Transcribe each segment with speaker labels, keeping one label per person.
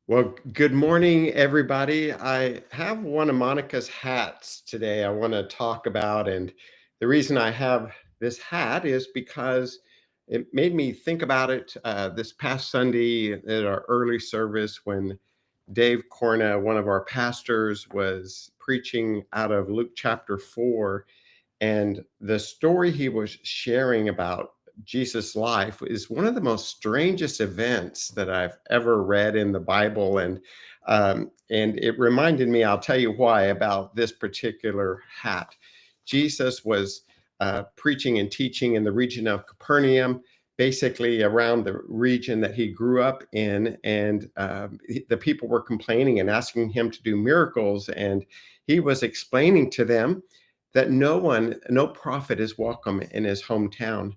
Speaker 1: Well, good morning, everybody. I have one of Monica's hats today I want to talk about. And the reason I have this hat is because it made me think about it this past Sunday at our early service when Dave Corna, one of our pastors, was preaching out of Luke chapter 4. And the story he was sharing about Jesus' life is one of the most strangest events that I've ever read in the Bible. And it reminded me, I'll tell you why, about this particular hat. Jesus was preaching and teaching in the region of Capernaum, basically around the region that he grew up in. And the people were complaining and asking him to do miracles. And he was explaining to them that no prophet is welcome in his hometown.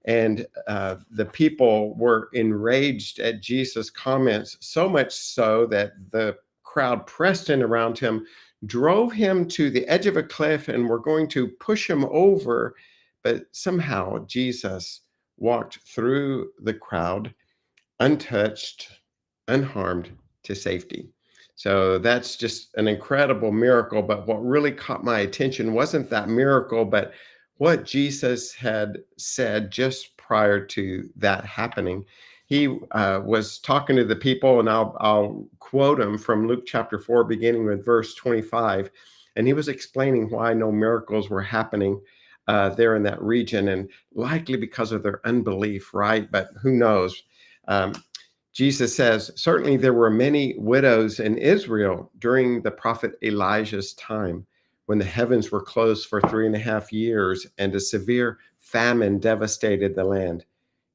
Speaker 1: And the people were enraged at Jesus' comments, so much so that the crowd pressed in around him, drove him to the edge of a cliff, and were going to push him over. But somehow Jesus walked through the crowd untouched, unharmed to safety. So that's just an incredible miracle. But what really caught my attention wasn't that miracle, but what Jesus had said just prior to that happening. He was talking to the people, and I'll quote him from Luke chapter 4, beginning with verse 25. And he was explaining why no miracles were happening there in that region, and likely because of their unbelief, right? But who knows? Um, Jesus says, certainly there were many widows in Israel during the prophet Elijah's time, when the heavens were closed for 3.5 years and a severe famine devastated the land.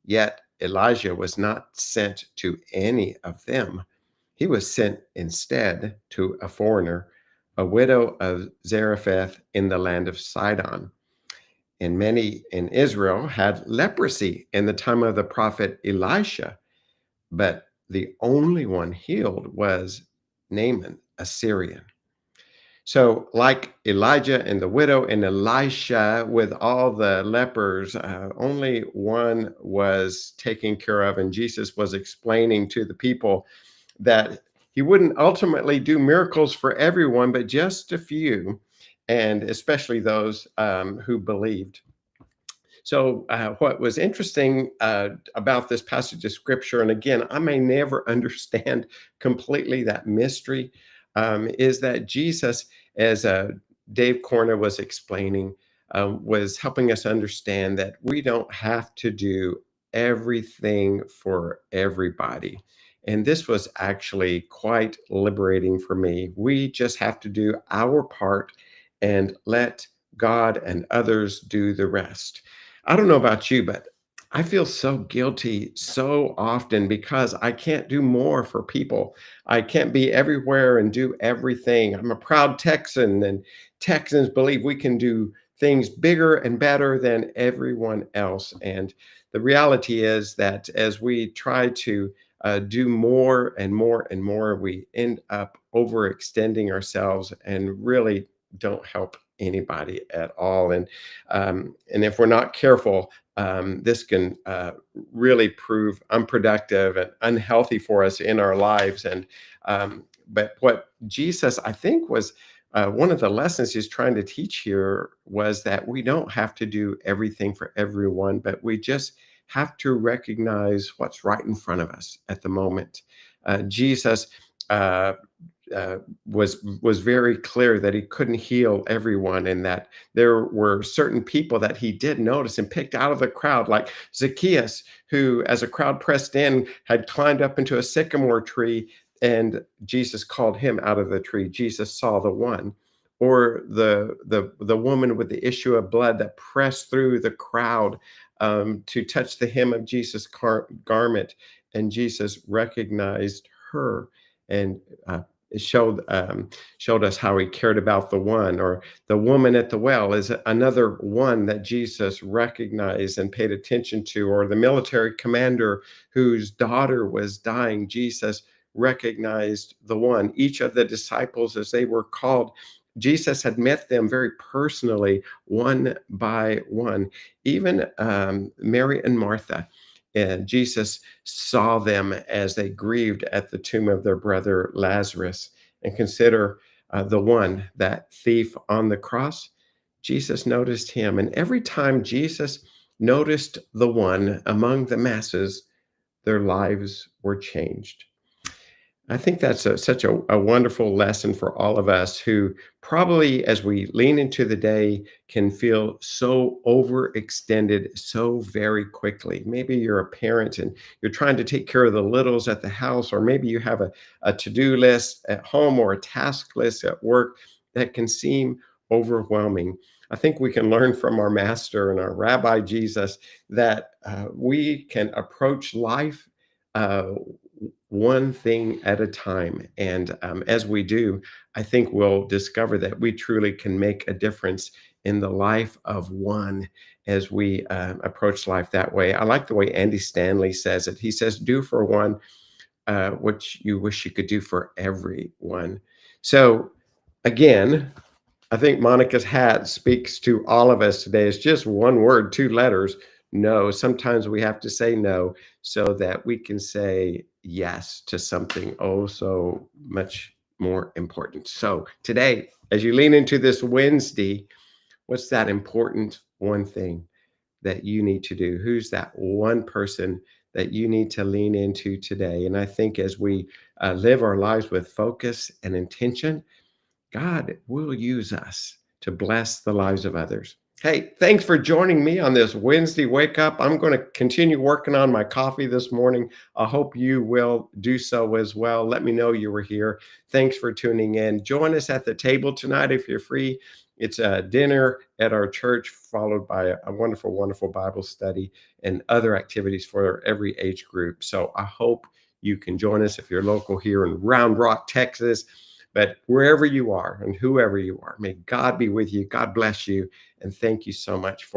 Speaker 1: Yet Elijah was not sent to any of them. He was sent instead to a foreigner, a widow of Zarephath in the land of Sidon. And many in Israel had leprosy in the time of the prophet Elisha, but the only one healed was Naaman, a Syrian. So, like Elijah and the widow and Elisha with all the lepers, only one was taken care of. And Jesus was explaining to the people that he wouldn't ultimately do miracles for everyone, but just a few, and especially those who believed. So, what was interesting about this passage of scripture, and again, I may never understand completely that mystery, is that Jesus, as Dave Corner was explaining, was helping us understand that we don't have to do everything for everybody. And this was actually quite liberating for me. We just have to do our part and let God and others do the rest. I don't know about you, but I feel so guilty so often because I can't do more for people. I can't be everywhere and do everything. I'm a proud Texan, and Texans believe we can do things bigger and better than everyone else. And the reality is that as we try to do more and more and more, we end up overextending ourselves and really don't help anybody at all. And if we're not careful, this can really prove unproductive and unhealthy for us in our lives. But what Jesus, I think, was one of the lessons he's trying to teach here was that we don't have to do everything for everyone, but we just have to recognize what's right in front of us at the moment. Jesus uh, was very clear that he couldn't heal everyone, and that there were certain people that he did notice and picked out of the crowd, like Zacchaeus, who, as a crowd pressed in, had climbed up into a sycamore tree, and Jesus called him out of the tree. Jesus saw the one. Or the woman with the issue of blood that pressed through the crowd to touch the hem of Jesus' garment, and Jesus recognized her and it showed us how he cared about the one. Or the woman at the well is another one that Jesus recognized and paid attention to. Or the military commander whose daughter was dying, Jesus recognized the one. Each of the disciples, as they were called, Jesus had met them very personally, one by one. Even Mary and Martha. And Jesus saw them as they grieved at the tomb of their brother Lazarus. And consider the one, that thief on the cross. Jesus noticed him. And every time Jesus noticed the one among the masses, their lives were changed. I think that's such a wonderful lesson for all of us who probably, as we lean into the day, can feel so overextended so very quickly. Maybe you're a parent and you're trying to take care of the littles at the house, or maybe you have a to do list at home or a task list at work that can seem overwhelming. I think we can learn from our master and our rabbi Jesus that we can approach life uh, one thing at a time. And as we do, I think we'll discover that we truly can make a difference in the life of one as we approach life that way. I like the way Andy Stanley says it. He says, do for one what you wish you could do for everyone. So, again, I think Monica's hat speaks to all of us today. It's just one word, two letters. No. Sometimes we have to say no so that we can say yes to something oh so much more important. So today, as you lean into this Wednesday, what's that important one thing that you need to do? Who's that one person that you need to lean into today? And I think as we live our lives with focus and intention, God will use us to bless the lives of others. Hey, thanks for joining me on this Wednesday wake up. I'm going to continue working on my coffee this morning. I hope you will do so as well. Let me know you were here. Thanks for tuning in. Join us at the table tonight if you're free. It's a dinner at our church, followed by a wonderful, wonderful Bible study and other activities for every age group. So I hope you can join us if you're local here in Round Rock, Texas. But wherever you are and whoever you are, may God be with you. God bless you. And thank you so much for